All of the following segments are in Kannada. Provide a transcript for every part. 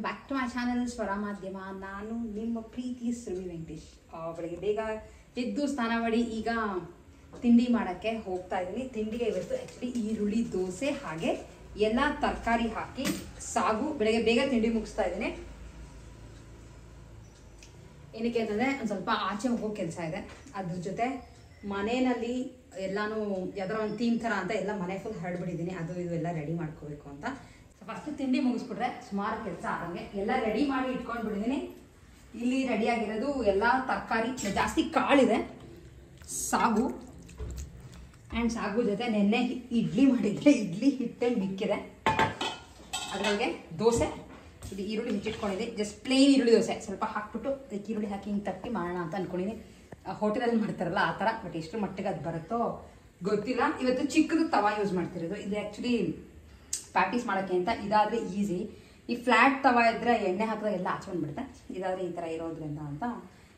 ಬ್ಯಾಕ್ ಟು ಮೈ ಚಾನಲ್ ಸ್ವರ ಮಾಧ್ಯಮ. ನಾನು ನಿಮ್ಮ ಪ್ರೀತಿ ಸುರಭಿ ವೆಂಕಟೇಶ್. ಬೆಳಗ್ಗೆ ಬೇಗ ಎದ್ದು ಸ್ನಾನ ಮಾಡಿ ಈಗ ತಿಂಡಿ ಮಾಡೋಕ್ಕೆ ಹೋಗ್ತಾ ಇದ್ದೀನಿ. ತಿಂಡಿಗೆ ಇವತ್ತು ಆ್ಯಕ್ಚುಲಿ ಈರುಳ್ಳಿ ದೋಸೆ ಹಾಗೆ ಎಲ್ಲ ತರಕಾರಿ ಹಾಕಿ ಸಾಗು. ಬೆಳಗ್ಗೆ ಬೇಗ ತಿಂಡಿ ಮುಗಿಸ್ತಾ ಇದ್ದೀನಿ. ಏನಕ್ಕೆ ಅಂತಂದರೆ ಒಂದು ಸ್ವಲ್ಪ ಆಚೆ ಹೋಗೋ ಕೆಲಸ ಇದೆ. ಅದ್ರ ಜೊತೆ ಮನೆಯಲ್ಲಿ ಎಲ್ಲನೂ ಯಾವ್ದಾರ ಒಂದು ಥೀಮ್ ಥರ ಅಂತ ಎಲ್ಲ ಮನೆ ಫುಲ್ ಹರಡ್ಬಿಟ್ಟಿದ್ದೀನಿ. ಅದು ಇದು ಎಲ್ಲ ರೆಡಿ ಮಾಡ್ಕೋಬೇಕು ಅಂತ. ಫಸ್ಟ್ ತಿಂಡಿ ಮುಗಿಸ್ಬಿಟ್ರೆ ಸುಮಾರು ಕೆಲಸ ಆದಂಗೆ ಎಲ್ಲ ರೆಡಿ ಮಾಡಿ ಇಟ್ಕೊಂಡ್ಬಿಟ್ಟಿದ್ದೀನಿ. ಇಲ್ಲಿ ರೆಡಿಯಾಗಿರೋದು ಎಲ್ಲ ತರಕಾರಿ, ಜಾಸ್ತಿ ಕಾಳಿದೆ, ಸಾಗು ಆ್ಯಂಡ್ ಸಾಗು ಜೊತೆ ನೆನ್ನೆ ಇಡ್ಲಿ ಮಾಡಿದ್ದೆ, ಇಡ್ಲಿ ಹಿಟ್ಟಲ್ಲಿ ಮಿಕ್ಕಿದೆ. ಅದರೊಳಗೆ ದೋಸೆ, ಇದು ಈರುಳ್ಳಿ ಹೆಚ್ಚಿಟ್ಕೊಂಡಿದ್ದೆ. ಜಸ್ಟ್ ಪ್ಲೇನ್ ಈರುಳ್ಳಿ ದೋಸೆ ಸ್ವಲ್ಪ ಹಾಕ್ಬಿಟ್ಟು ಈರುಳ್ಳಿ ಹಾಕಿ ಹಿಂಗೆ ತಟ್ಟಿ ಮಾಡೋಣ ಅಂತ ಅಂದ್ಕೊಂಡಿದ್ದೀನಿ. ಹೋಟೆಲಲ್ಲಿ ಮಾಡ್ತಾರಲ್ಲ ಆ ಥರ, ಬಟ್ ಎಷ್ಟು ಮಟ್ಟಿಗೆ ಅದು ಬರುತ್ತೋ ಗೊತ್ತಿಲ್ಲ. ಇವತ್ತು ಚಿಕ್ಕದು ತವಾ ಯೂಸ್ ಮಾಡ್ತಿರೋದು. ಇದು ಆ್ಯಕ್ಚುಲಿ ಪ್ಯಾಟೀಸ್ ಮಾಡೋಕ್ಕೆ ಅಂತ. ಇದಾದರೆ ಈಸಿ. ಈ ಫ್ಲ್ಯಾಟ್ ತವಾ ಇದ್ದರೆ ಎಣ್ಣೆ ಹಾಕಿದಾಗ ಎಲ್ಲ ಆಚ್ಕೊಂಡ್ಬಿಡುತ್ತೆ. ಇದಾದರೆ ಈ ಥರ ಇರೋದ್ರಿಂದ ಅಂತ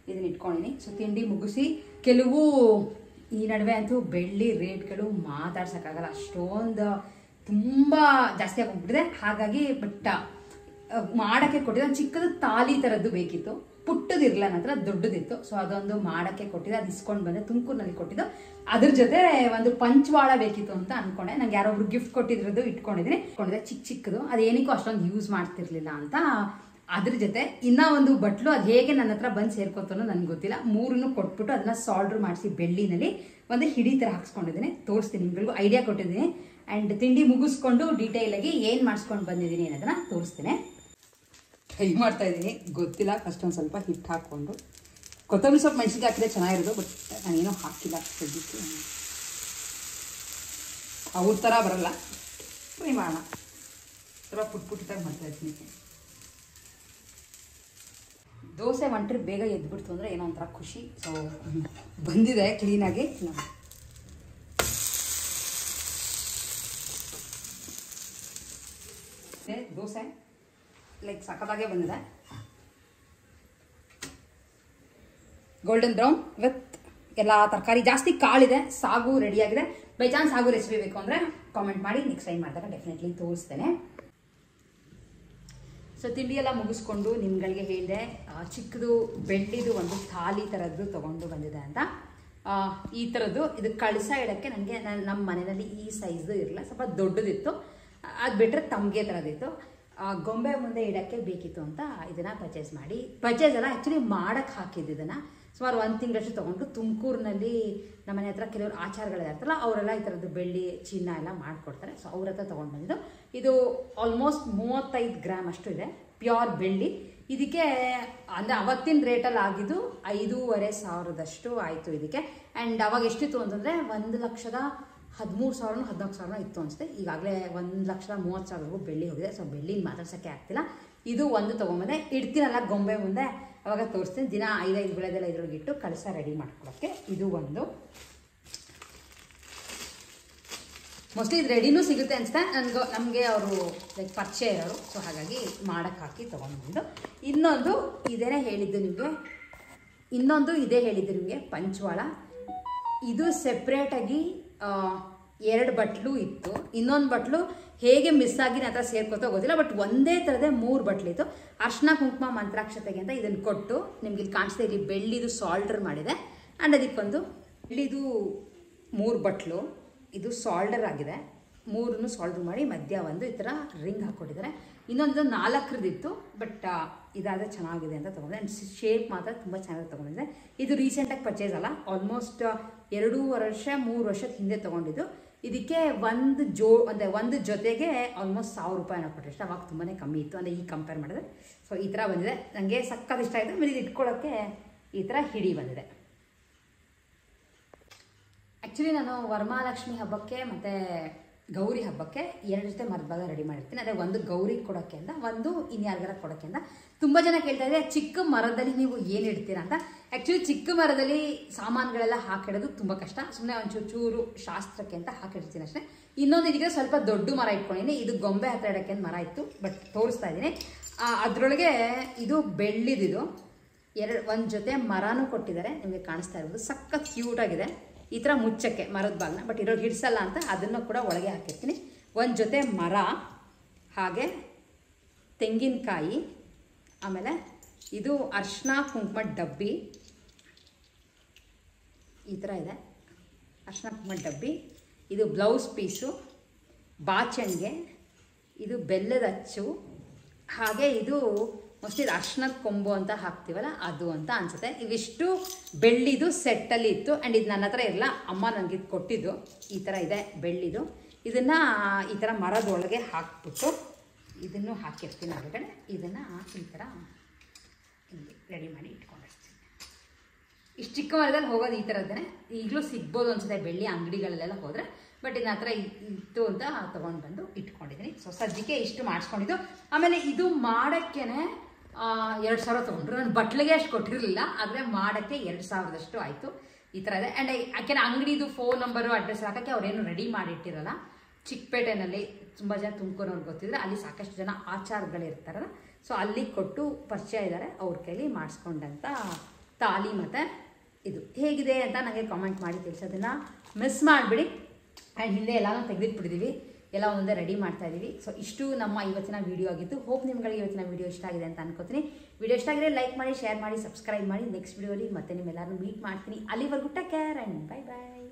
ಇದನ್ನ ಇಟ್ಕೊಂಡಿನಿ. ಸೊ ತಿಂಡಿ ಮುಗಿಸಿ, ಕೆಲವು ಈ ನಡುವೆ ಅಂತೂ ಬೆಳ್ಳಿ ರೇಟ್ಗಳು ಮಾತಾಡ್ಸೋಕ್ಕಾಗಲ್ಲ, ಅಷ್ಟೊಂದು ತುಂಬ ಜಾಸ್ತಿ ಆಗೋಗ್ಬಿಟ್ಟಿದೆ. ಹಾಗಾಗಿ ಬಟ್ ಮಾಡೋಕ್ಕೆ ಕೊಟ್ಟಿದ್ದೆ. ಚಿಕ್ಕದು ತಾಲಿ ಥರದ್ದು ಬೇಕಿತ್ತು, ಪುಟ್ಟದಿರಲ್ಲ, ನನ್ನ ಹತ್ರ ದೊಡ್ಡದಿತ್ತು. ಸೊ ಅದೊಂದು ಮಾಡೋಕ್ಕೆ ಕೊಟ್ಟಿದ್ದೆ, ಅದು ಇಸ್ಕೊಂಡು ಬಂದೆ. ತುಮಕೂರಿನಲ್ಲಿ ಕೊಟ್ಟಿದ್ದು. ಅದ್ರ ಜೊತೆ ಒಂದು ಪಂಚವಾಳ ಬೇಕಿತ್ತು ಅಂತ ಅನ್ಕೊಂಡೆ. ನಂಗೆ ಯಾರೊಬ್ರು ಗಿಫ್ಟ್ ಕೊಟ್ಟಿದ್ರದ್ದು ಇಟ್ಕೊಂಡಿದ್ದೀನಿ. ಚಿಕ್ಕದು, ಅದೇನಕ್ಕೂ ಅಷ್ಟೊಂದು ಯೂಸ್ ಮಾಡ್ತಿರ್ಲಿಲ್ಲ ಅಂತ. ಅದ್ರ ಜೊತೆ ಇನ್ನೂ ಒಂದು ಬಟ್ಲು, ಅದು ಹೇಗೆ ನನ್ನ ಹತ್ರ ಬಂದು ಸೇರ್ಕೊತಾನೋ ನನಗೆ ಗೊತ್ತಿಲ್ಲ. ಮೂರನ್ನು ಕೊಟ್ಬಿಟ್ಟು ಅದನ್ನ ಸಾಲ್ಡ್ರ್ ಮಾಡಿಸಿ ಬೆಳ್ಳಿನಲ್ಲಿ ಒಂದು ಹಿಡಿ ಥರ ಹಾಕ್ಸ್ಕೊಂಡಿದ್ದೀನಿ. ತೋರಿಸ್ತೀನಿ, ನಿಮ್ಗಳಿಗೂ ಐಡಿಯಾ ಕೊಟ್ಟಿದ್ದೀನಿ. ಆ್ಯಂಡ್ ತಿಂಡಿ ಮುಗಿಸ್ಕೊಂಡು ಡೀಟೇಲಾಗಿ ಏನು ಮಾಡಿಸ್ಕೊಂಡು ಬಂದಿದ್ದೀನಿ ಅನ್ನೋದನ್ನ ತೋರಿಸ್ತೀನಿ. ಟ್ರೈ ಮಾಡ್ತಾ ಇದ್ದೀನಿ, ಗೊತ್ತಿಲ್ಲ. ಫಸ್ಟ್ ಒಂದು ಸ್ವಲ್ಪ ಹಿಟ್ಟು ಹಾಕ್ಕೊಂಡು ಕೊತ್ತಂಬರಿ ಸೊಪ್ಪು ಮೆಣಸಿಗೆ ಹಾಕಿದ್ರೆ ಚೆನ್ನಾಗಿರೋದು, ಬಟ್ ನಾನೇನೋ ಹಾಕಿಲ್ಲ ಸದ್ಯಕ್ಕೆ. ಅವ್ರ ಥರ ಬರಲ್ಲ, ಟ್ರೈ ಮಾಡೋಣ. ಸ್ವಲ್ಪ ಪುಟ್ಟಾಗಿ ಮಾಡ್ತಾ ಇದ್ದೀನಿ. ದೋಸೆ ಒಂಟ್ರಿ ಬೇಗ ಎದ್ಬಿಡ್ತು ಅಂದರೆ ಏನೋ ಒಂಥರ ಖುಷಿ. ಸೊ ಬಂದಿದೆ ಕ್ಲೀನಾಗಿ. ದೋಸೆ ಲೈಕ್ ಸಖತ್ತಾಗೆ ಬಂದಿದೆ, ಗೋಲ್ಡನ್ ಬ್ರೌನ್ ವಿತ್ ಎಲ್ಲ ತರಕಾರಿ. ಜಾಸ್ತಿ ಕಾಳಿದೆ, ಸಾಗು ರೆಡಿಯಾಗಿದೆ. ಬೈ ಚಾನ್ಸ್ ಸಾಗು ರೆಸಿಪಿ ಬೇಕು ಅಂದರೆ ಕಾಮೆಂಟ್ ಮಾಡಿ, ನೆಕ್ಸ್ಟ್ ಟೈಮ್ ಮಾಡಿದಾಗ ಡೆಫಿನೆಟ್ಲಿ ತೋರಿಸ್ತೇನೆ. ಸೊ ತಿಂಡಿ ಎಲ್ಲ ಮುಗಿಸ್ಕೊಂಡು ನಿಮ್ಗಳಿಗೆ ಹೇಳಿದೆ, ಚಿಕ್ಕದು ಬೆಳ್ಳಿದು ಒಂದು ಥಾಲಿ ಥರದ್ದು ತೊಗೊಂಡು ಬಂದಿದೆ ಅಂತ. ಈ ಥರದ್ದು ಇದು ಕಳಸ ಇಡೋಕ್ಕೆ ನನಗೆ ನಮ್ಮ ಮನೆಯಲ್ಲಿ ಈ ಸೈಜ್ದು ಇರಲಿಲ್ಲ, ಸ್ವಲ್ಪ ದೊಡ್ಡದಿತ್ತು. ಅದು ಬಿಟ್ಟರೆ ತಮಗೆ ಥರದಿತ್ತು. ಗೊಂಬೆ ಮುಂದೆ ಇಡೋಕ್ಕೆ ಬೇಕಿತ್ತು ಅಂತ ಇದನ್ನು ಪರ್ಚೇಸ್ ಅಲ್ಲ, ಆ್ಯಕ್ಚುಲಿ ಮಾಡೋಕ್ಕೆ ಹಾಕಿದ್ದು. ಇದನ್ನು ಸುಮಾರು 1 ತಿಂಗಳಷ್ಟು ತೊಗೊಂಡು ತುಮಕೂರಿನಲ್ಲಿ ನಮ್ಮ ಮನೆ ಹತ್ರ ಕೆಲವರು ಆಚಾರಗಳಿರ್ತಾರಲ್ಲ, ಅವರೆಲ್ಲ ಈ ಥರದ್ದು ಬೆಳ್ಳಿ ಚಿನ್ನ ಎಲ್ಲ ಮಾಡಿಕೊಡ್ತಾರೆ. ಸೊ ಅವ್ರ ಹತ್ರ ತೊಗೊಂಡು ಬಂದಿದ್ದು. ಇದು ಆಲ್ಮೋಸ್ಟ್ 35 ಗ್ರಾಮ್ ಅಷ್ಟು ಇದೆ, ಪ್ಯೂರ್ ಬೆಳ್ಳಿ. ಇದಕ್ಕೆ ಅಂದರೆ ಅವತ್ತಿನ ರೇಟಲ್ಲಿ ಆಗಿದ್ದು 5,500 ಆಯಿತು ಇದಕ್ಕೆ. ಆ್ಯಂಡ್ ಅವಾಗ ಎಷ್ಟಿತ್ತು ಅಂತಂದರೆ 1,13,000 14,000 ಇತ್ತು ಅನಿಸುತ್ತೆ. ಈಗಾಗಲೇ 1,30,000 ಬೆಳ್ಳಿ ಹೋಗಿದೆ. ಸೊ ಬೆಳ್ಳಿನ ಮಾತಾಡ್ಸೋಕ್ಕೆ ಆಗ್ತಿಲ್ಲ. ಇದು ಒಂದು ತೊಗೊಂಬಂದೆ, ಇಡ್ತೀನಲ್ಲ ಗೊಂಬೆ ಮುಂದೆ, ಅವಾಗ ತೋರಿಸ್ತೀನಿ. ದಿನ 5 ಬೆಳೆದೆಲ್ಲ ಇದ್ರೊಳಗೆ ಇಟ್ಟು ಕಳಸ ರೆಡಿ ಮಾಡ್ಕೊಳ್ಳೋಕ್ಕೆ. ಇದು ಒಂದು ಮೋಸ್ಟ್ಲಿ ಇದು ರೆಡಿನೂ ಸಿಗುತ್ತೆ ಅನಿಸುತ್ತೆ ನಮಗೆ. ಅವರು ಲೈಕ್ ಪರಿಚಯ ಇರೋರು, ಸೊ ಹಾಗಾಗಿ ಮಾಡೋಕ್ಕೆ ಹಾಕಿ ತೊಗೊಂಡ್ಬಂದು. ಇನ್ನೊಂದು ಇದೇ ಹೇಳಿದ್ದು ನಿಮಗೆ ಪಂಚವಾಳ. ಇದು ಸೆಪ್ರೇಟಾಗಿ 2 ಬಟ್ಲು ಇತ್ತು. ಇನ್ನೊಂದು ಬಟ್ಲು ಹೇಗೆ ಮಿಸ್ ಆಗಿ ನನ್ನ ಹತ್ರ ಸೇರ್ಕೋತೋ ಗೊತ್ತಿಲ್ಲ, ಬಟ್ ಒಂದೇ ಥರದೇ 3 ಬಟ್ಲಿತ್ತು. ಅರ್ಶಿನ ಕುಂಕುಮ ಮಂತ್ರಾಕ್ಷತೆಗೆ ಅಂತ ಇದನ್ನು ಕೊಟ್ಟು, ನಿಮ್ಗೆ ಇಲ್ಲಿ ಕಾಣಿಸ್ತಾ ಇಲ್ಲಿ ಬೆಳ್ಳಿದು ಸಾಲ್ಡರ್ ಮಾಡಿದೆ. ಆ್ಯಂಡ್ ಅದಕ್ಕೊಂದು ಬೆಳ್ಳಿದು 3 ಬಟ್ಲು, ಇದು ಸಾಲ್ಡರ್ ಆಗಿದೆ. 3 ಸಾಲ್ಡರ್ ಮಾಡಿ ಮಧ್ಯ ಒಂದು ಈ ಥರ ರಿಂಗ್ ಹಾಕ್ಕೊಟ್ಟಿದ್ದಾರೆ. ಇನ್ನೊಂದು 4ರದಿತ್ತು, ಬಟ್ ಇದಾದರೆ ಚೆನ್ನಾಗಿದೆ ಅಂತ ತೊಗೊಂಡೆ. ಆ್ಯಂಡ್ ಶೇಪ್ ಮಾತ್ರ ತುಂಬ ಚೆನ್ನಾಗಿ ತೊಗೊಂಡಿದ್ದೆ. ಇದು ರೀಸೆಂಟಾಗಿ ಪರ್ಚೇಸ್ ಅಲ್ಲ, ಆಲ್ಮೋಸ್ಟ್ 2-3 ವರ್ಷದ ಹಿಂದೆ ತೊಗೊಂಡಿದ್ದು. ಇದಕ್ಕೆ ಒಂದು ಜೊತೆಗೆ ಆಲ್ಮೋಸ್ಟ್ 1,000 ರೂಪಾಯಿ ಕೊಟ್ಟರೆ ಅಷ್ಟು. ಅವಾಗ ತುಂಬಾ ಕಮ್ಮಿ ಇತ್ತು, ಅಂದರೆ ಈಗ ಕಂಪೇರ್ ಮಾಡಿದ್ರೆ. ಸೊ ಈ ಥರ ಬಂದಿದೆ, ನನಗೆ ಸಕ್ಕತ್ ಇಷ್ಟ ಆಯಿತು. ಆಮೇಲೆ ಇದು ಇಟ್ಕೊಳ್ಳೋಕ್ಕೆ ಈ ಥರ ಹಿಡಿ ಬಂದಿದೆ. ಆ್ಯಕ್ಚುಲಿ ನಾನು ವರಮಹಾಲಕ್ಷ್ಮಿ ಹಬ್ಬಕ್ಕೆ ಮತ್ತು ಗೌರಿ ಹಬ್ಬಕ್ಕೆ 2 ಜೊತೆ ಮರದ ಭಾಗ ರೆಡಿ ಮಾಡಿರ್ತೀನಿ. ಅದೇ ಒಂದು ಗೌರಿ ಕೊಡೋಕ್ಕೆ ಅಂತ, ಒಂದು ಇನ್ಯಾರಿಗಾರ ಕೊಡೋಕ್ಕೆ ಅಂತ. ತುಂಬ ಜನ ಕೇಳ್ತಾ ಇದ್ದಾರೆ, ಚಿಕ್ಕ ಮರದಲ್ಲಿ ನೀವು ಏನು ಇಡ್ತೀರಾ ಅಂತ. ಆ್ಯಕ್ಚುಲಿ ಚಿಕ್ಕ ಮರದಲ್ಲಿ ಸಾಮಾನುಗಳೆಲ್ಲ ಹಾಕಿಡೋದು ತುಂಬ ಕಷ್ಟ. ಸುಮ್ಮನೆ ಒಂದು ಚೂರು ಶಾಸ್ತ್ರಕ್ಕೆ ಅಂತ ಹಾಕಿಡ್ತೀನಿ ಅಷ್ಟೇ. ಇನ್ನೊಂದು ಇದಕ್ಕೆ ಸ್ವಲ್ಪ ದೊಡ್ಡ ಮರ ಇಟ್ಕೊಂಡಿದ್ದೀನಿ. ಇದು ಗೊಂಬೆ ಹತ್ರ ಇಡೋಕ್ಕೆ ಅಂತ ಮರ ಇತ್ತು, ಬಟ್ ತೋರಿಸ್ತಾ ಇದ್ದೀನಿ. ಅದರೊಳಗೆ ಇದು ಬೆಳ್ಳಿದಿದು ಒಂದು ಜೊತೆ ಮರನೂ ಕೊಟ್ಟಿದ್ದಾರೆ, ನಿಮಗೆ ಕಾಣಿಸ್ತಾ ಇರ್ಬೋದು. ಸಖತ್ ಕ್ಯೂಟಾಗಿದೆ. ಈ ಥರ ಮುಚ್ಚಕ್ಕೆ ಮರದ ಬಾಗಿನ, ಬಟ್ ಇರೋ ಹಿಡಿಸಲ್ಲ ಅಂತ ಅದನ್ನು ಕೂಡ ಒಳಗೆ ಹಾಕಿರ್ತೀನಿ. ಒಂದು ಜೊತೆ ಮರ, ಹಾಗೆ ತೆಂಗಿನಕಾಯಿ, ಆಮೇಲೆ ಇದು ಅರ್ಶಿನ ಕುಂಕುಮ ಡಬ್ಬಿ ಈ ಥರ ಇದೆ. ಅರ್ಶಿನ ಕುಂಕುಮ ಡಬ್ಬಿ, ಇದು ಬ್ಲೌಸ್ ಪೀಸು, ಬಾಚಣಿಗೆ, ಇದು ಬೆಲ್ಲದ ಅಚ್ಚು, ಹಾಗೆ ಇದು ಮೋಸ್ಟ್ಲಿ ಅರ್ಶಿನದ ಕೊಂಬು ಅಂತ ಹಾಕ್ತೀವಲ್ಲ ಅದು ಅಂತ ಅನಿಸುತ್ತೆ. ಇವಿಷ್ಟು ಬೆಳ್ಳಿದು ಸೆಟ್ಟಲ್ಲಿ ಇತ್ತು. ಆ್ಯಂಡ್ ಇದು ನನ್ನ ಹತ್ರ ಇರಲ್ಲ, ಅಮ್ಮ ನನಗೆ ಇದು ಕೊಟ್ಟಿದ್ದು. ಈ ಥರ ಇದೆ ಬೆಳ್ಳಿದು. ಇದನ್ನು ಈ ಥರ ಮರದೊಳಗೆ ಹಾಕ್ಬಿಟ್ಟು ಇದನ್ನು ಹಾಕಿರ್ತೀನಿ ಹೊರಗಡೆ. ಇದನ್ನು ಈ ಥರ ಹಿಂಗೆ ರೆಡಿ ಮಾಡಿ ಇಟ್ಕೊಂಡಿರ್ತೀನಿ. ಇಷ್ಟು ಚಿಕ್ಕ ಮರದಲ್ಲಿ ಹೋಗೋದು ಈ ಥರದ್ದೇ. ಈಗಲೂ ಸಿಗ್ಬೋದು ಅನ್ಸುತ್ತೆ ಬೆಳ್ಳಿ ಅಂಗಡಿಗಳಲ್ಲೆಲ್ಲ ಹೋದರೆ. ಬಟ್ ಇದನ್ನ ಹತ್ರ ಇತ್ತು ಅಂತ ತೊಗೊಂಡು ಬಂದು ಇಟ್ಕೊಂಡಿದ್ದೀನಿ. ಸೊ ಸದ್ಯಕ್ಕೆ ಇಷ್ಟು ಮಾಡಿಸ್ಕೊಂಡಿದ್ದು. ಆಮೇಲೆ ಇದು ಮಾಡೋಕ್ಕೇ 2,000 ತೊಗೊಂಡ್ರು. ನಾನು ಬಟ್ಲಿಗೆ ಅಷ್ಟು ಕೊಟ್ಟಿರಲಿಲ್ಲ, ಆದರೆ ಮಾಡೋಕ್ಕೆ 2,000ದಷ್ಟು ಆಯಿತು. ಈ ಥರ ಇದೆ. ಆ್ಯಂಡ್ ಯಾಕೆಂದರೆ ಅಂಗಡಿದು ಫೋನ್ ನಂಬರು ಅಡ್ರೆಸ್ ಹಾಕೋಕ್ಕೆ ಅವ್ರೇನು ರೆಡಿ ಮಾಡಿಟ್ಟಿರಲ್ಲ. ಚಿಕ್ಕಪೇಟೆನಲ್ಲಿ ತುಂಬ ಜನ ತುಮಕೂರವ್ರಿಗೆ ಗೊತ್ತಿದ್ರೆ ಅಲ್ಲಿ ಸಾಕಷ್ಟು ಜನ ಆಚಾರಗಳಿರ್ತಾರಲ್ಲ, ಸೊ ಅಲ್ಲಿ ಕೊಟ್ಟು ಪರಿಚಯ ಇದ್ದಾರೆ, ಅವ್ರ ಕೈಲಿ ಮಾಡಿಸ್ಕೊಂಡಂಥ ತಾಲಿ ಮತ್ತು ಇದು ಹೇಗಿದೆ ಅಂತ ನನಗೆ ಕಾಮೆಂಟ್ ಮಾಡಿ ತಿಳಿಸೋದನ್ನು ಮಿಸ್ ಮಾಡಿಬಿಡಿ. ಆ್ಯಂಡ್ ಹಿಂದೆ ಎಲ್ಲನೂ ತೆಗೆದಿಟ್ಬಿಟ್ಟಿದ್ದೀವಿ, ಎಲ್ಲ ಒಂದೇ ರೆಡಿ ಮಾಡ್ತಾ ಇದ್ದೀವಿ. ಸೊ ಇಷ್ಟು ನಮ್ಮ ಇವತ್ತಿನ ವೀಡಿಯೋ ಆಗಿತ್ತು. ಹೋಪ್ ನಿಮ್ಗಳಿಗೆ ಇವತ್ತಿನ ವೀಡಿಯೋ ಇಷ್ಟ ಆಗಿದೆ ಅಂತ ಅನ್ಕೋತೀನಿ. ವೀಡಿಯೋ ಇಷ್ಟ ಆಗಿದೆ ಲೈಕ್ ಮಾಡಿ, ಶೇರ್ ಮಾಡಿ, ಸಬ್ಸ್ಕ್ರೈಬ್ ಮಾಡಿ. ನೆಕ್ಸ್ಟ್ ವೀಡಿಯೋಲಿ ಮತ್ತೆ ನಿಮ್ಮೆಲ್ಲರೂ ಮೀಟ್ ಮಾಡ್ತೀನಿ. ಅಲ್ಲಿವರೆಗೂ take care and bye bye.